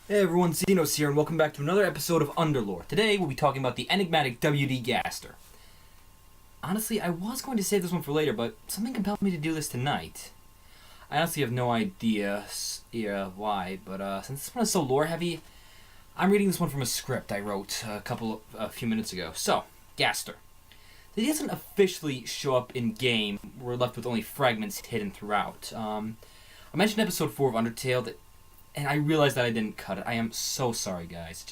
Hey everyone, Xenos here, and welcome back to another episode of Underlore. Today we'll be talking about the enigmatic WD Gaster. Honestly, I was going to save this one for later, but something compelled me to do this tonight. I honestly have no idea why, but since this one is so lore heavy, I'm reading this one from a script I wrote a few minutes ago. So, Gaster. He doesn't officially show up in game. We're left with only fragments hidden throughout. I mentioned episode 4 of Undertale and I realized that I didn't cut it. I am so sorry, guys.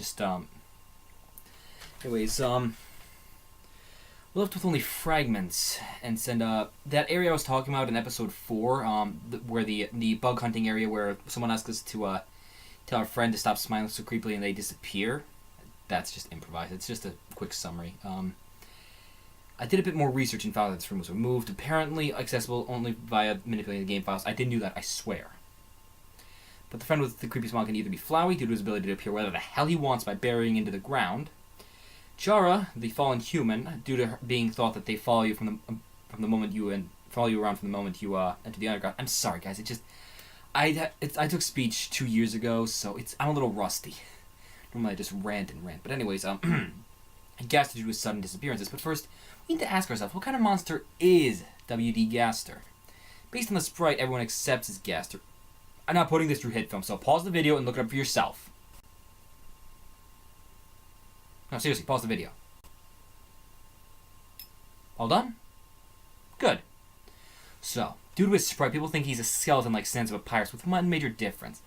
Anyways, we're left with only fragments, and that area I was talking about in episode 4, where the bug hunting area where someone asks us to tell our friend to stop smiling so creepily and they disappear. That's just improvised. It's just a quick summary. I did a bit more research and found that this room was removed, apparently accessible only via manipulating the game files. I didn't do that, I swear. But the friend with the creepy smile can either be Flowey, due to his ability to appear wherever the hell he wants by burying into the ground. Chara, the fallen human, due to her being thought that they follow you from the moment you follow you around from the moment you enter the underground. I'm sorry, guys. I took speech 2 years ago, so I'm a little rusty. Normally I just rant. But anyways, Gaster due to his sudden disappearances. But first, we need to ask ourselves, what kind of monster is WD Gaster? Based on the sprite everyone accepts as Gaster. I'm not putting this through HitFilm, so pause the video and look it up for yourself. No, seriously, pause the video. All done? Good. So, due to his sprite, people think he's a skeleton like Sans of a Papyrus, with one major difference.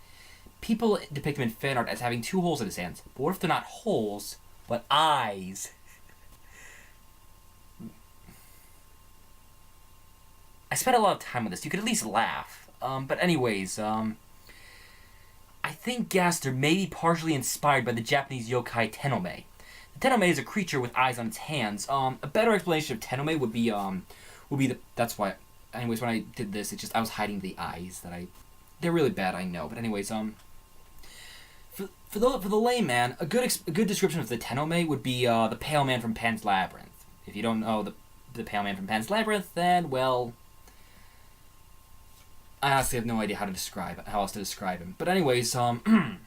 People depict him in fan art as having 2 holes in his hands, but what if they're not holes, but eyes? I spent a lot of time with this. You could at least laugh. But anyways, I think Gaster may be partially inspired by the Japanese yokai Tenome. The Tenome is a creature with eyes on its hands. A better explanation of Tenome would be that's why. Anyways, when I did this, I was hiding the eyes they're really bad, I know. But anyways, for the layman, a good description of the Tenome would be the Pale Man from Pan's Labyrinth. If you don't know the Pale Man from Pan's Labyrinth, then well, I honestly have no idea how else to describe him. But anyways, and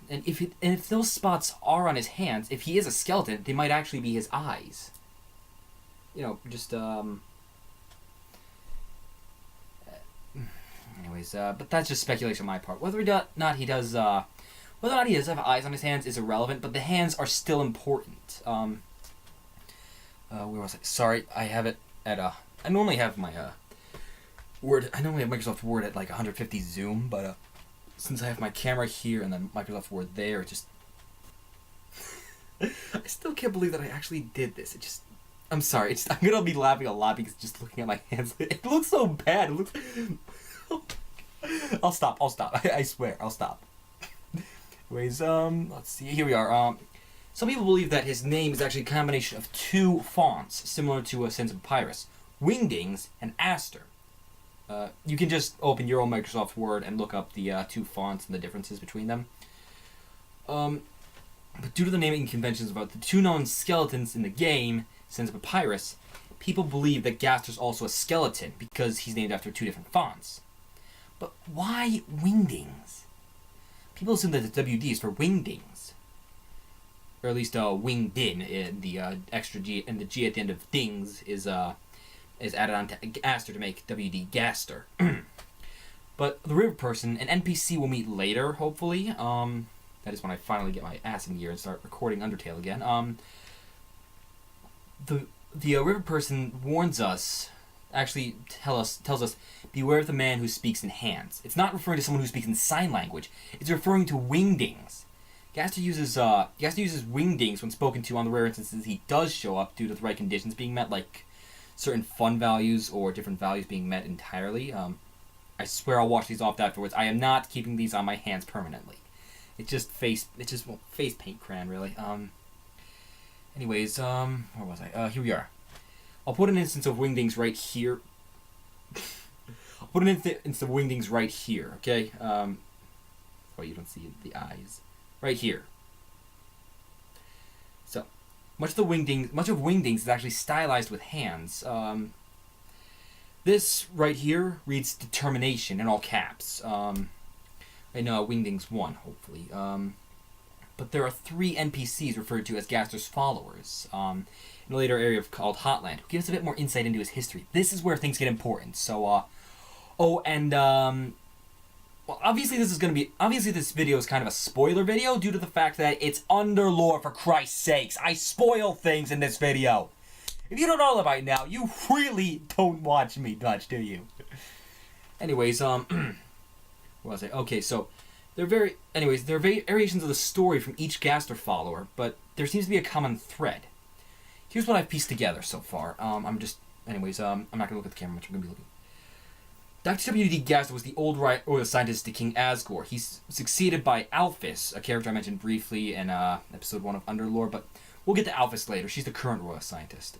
if those spots are on his hands, if he is a skeleton, they might actually be his eyes. You know, but that's just speculation on my part. Whether or not he does have eyes on his hands is irrelevant, but the hands are still important. Where was I? Sorry, I have it at I normally have my Microsoft Word at like 150 zoom, but since I have my camera here and then Microsoft Word there, I still can't believe that I actually did this. I'm sorry. I'm gonna be laughing a lot because just looking at my hands, it looks so bad. I'll stop. I swear, I'll stop. Anyways, let's see. Here we are. Some people believe that his name is actually a combination of 2 fonts, similar to a Sans of Papyrus. Wingdings and Aster. You can just open your own Microsoft Word and look up the 2 fonts and the differences between them. But due to the naming conventions about the 2 known skeletons in the game, Sans of Papyrus, people believe that Gaster's also a skeleton because he's named after 2 different fonts. But why Wingdings? People assume that the WD is for Wingdings. Or at least winged in the extra G, and the G at the end of dings is added on to Gaster to make WD Gaster. But the river person, an NPC we'll meet later, hopefully. That is when I finally get my ass in gear and start recording Undertale again. The river person warns us, actually tells us, beware of the man who speaks in hands. It's not referring to someone who speaks in sign language. It's referring to Wingdings. Gaster uses Wingdings when spoken to on the rare instances he does show up due to the right conditions being met, like certain fun values or different values being met entirely. I swear I'll wash these off afterwards. I am not keeping these on my hands permanently. It's just face paint crayon, really. Anyways, where was I? Here we are. I'll put an instance of Wingdings right here. I'll put an instance of Wingdings right here, okay? Oh, you don't see the eyes. Right here. So, much of Wingdings is actually stylized with hands. This right here reads determination in all caps. I know Wingding's 1, hopefully. But there are 3 NPCs referred to as Gaster's followers in a later area called Hotland, who gives us a bit more insight into his history. This is where things get important. So, well, obviously this video is kind of a spoiler video due to the fact that it's Underlore, for Christ's sakes. I spoil things in this video. If you don't know that by now, you really don't watch me much, do you? Anyways, what was I? Okay, so there are variations of the story from each Gaster follower, but there seems to be a common thread. Here's what I've pieced together so far. I'm not gonna look at the camera much. I'm gonna be looking. Dr. W.D. Gaster was the old scientist to King Asgore. He's succeeded by Alphys, a character I mentioned briefly in episode 1 of Underlore, but we'll get to Alphys later. She's the current royal scientist.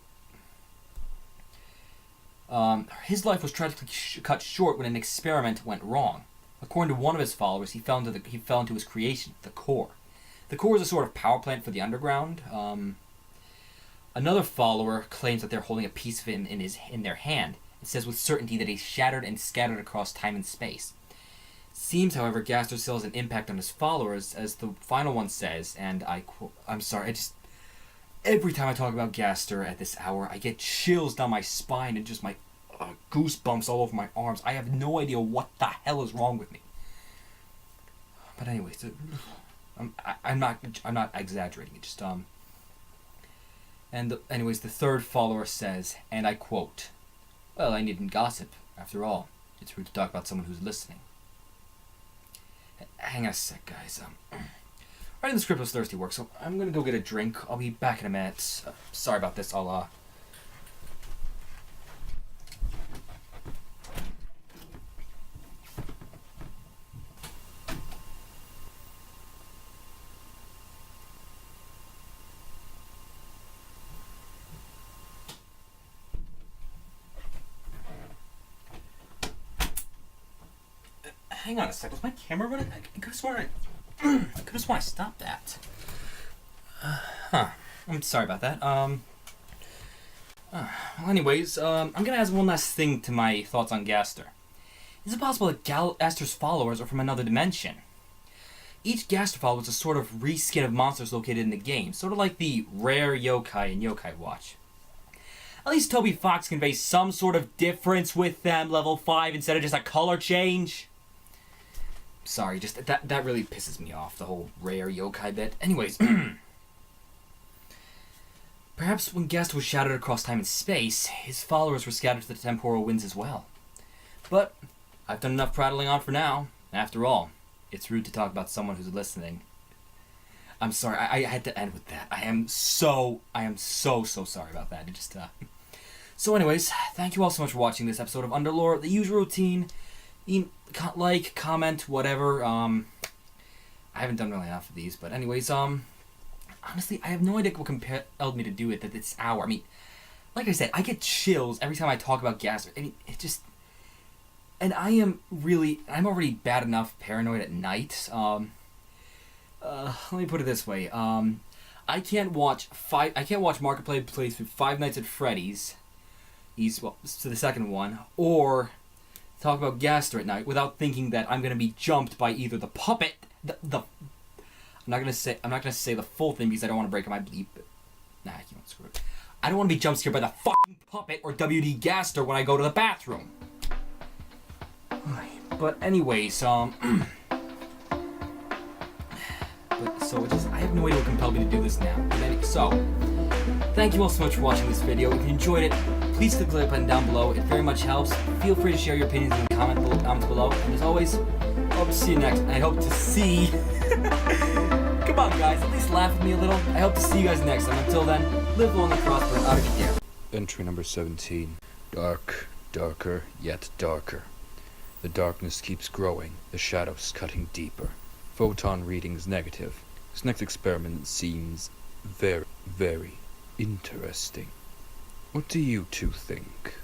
His life was tragically cut short when an experiment went wrong. According to one of his followers, he fell into his creation, the core. The core is a sort of power plant for the underground. Another follower claims that they're holding a piece of him in their hand. It says with certainty that he's shattered and scattered across time and space. Seems, however, Gaster still has an impact on his followers, as the final one says, and I quote, every time I talk about Gaster at this hour, I get chills down my spine and just my goosebumps all over my arms. I have no idea what the hell is wrong with me. But anyways, I'm not exaggerating. It just anyways, the third follower says, and I quote, "Well, I needn't gossip. After all, it's rude to talk about someone who's listening." Hang on a sec, guys. Writing the script was thirsty work, so I'm gonna go get a drink. I'll be back in a minute. Sorry about this. Hang on a sec. Was my camera running? I could have sworn I stopped that. I'm sorry about that. Well, anyways, I'm gonna add one last thing to my thoughts on Gaster. Is it possible that Gaster's followers are from another dimension? Each Gaster follower is a sort of reskin of monsters located in the game, sort of like the rare yokai in Yokai Watch. At least Toby Fox conveys some sort of difference with them, level 5, instead of just a color change. Sorry, just that really pisses me off, the whole rare yokai bit. Anyways, perhaps when Gaster was shattered across time and space, his followers were scattered to the temporal winds as well. But I've done enough prattling on for now. After all, it's rude to talk about someone who's listening. I'm sorry, I had to end with that. I am so sorry about that. It just So anyways, thank you all so much for watching this episode of Underlore. The usual routine. Like, comment, whatever. I haven't done really enough of these, but anyways, honestly, I have no idea what compelled me to do it at this hour. I mean, like I said, I get chills every time I talk about Gaster. I mean, it just... And I'm already bad enough paranoid at night. Let me put it this way. I can't watch Markiplier play through Five Nights at Freddy's. To the second one, or talk about Gaster at night without thinking that I'm gonna be jumped by either the puppet, I'm not gonna say the full thing because I don't want to break my bleep. But, nah, you know, screw it. I don't want to be jump scared by the fucking puppet or WD Gaster when I go to the bathroom. But anyways, I have no idea what compelled me to do this now. So, thank you all so much for watching this video. If you enjoyed it, please click the like button down below. It very much helps. Feel free to share your opinions in the comments below. And as always, I hope to see you next. I hope to see... Come on, guys. At least laugh with me a little. I hope to see you guys next time. Until then, live long and prosper and out of your dare. Entry number 17. Dark, darker, yet darker. The darkness keeps growing, the shadows cutting deeper. Photon readings negative. This next experiment seems very, very interesting. What do you two think?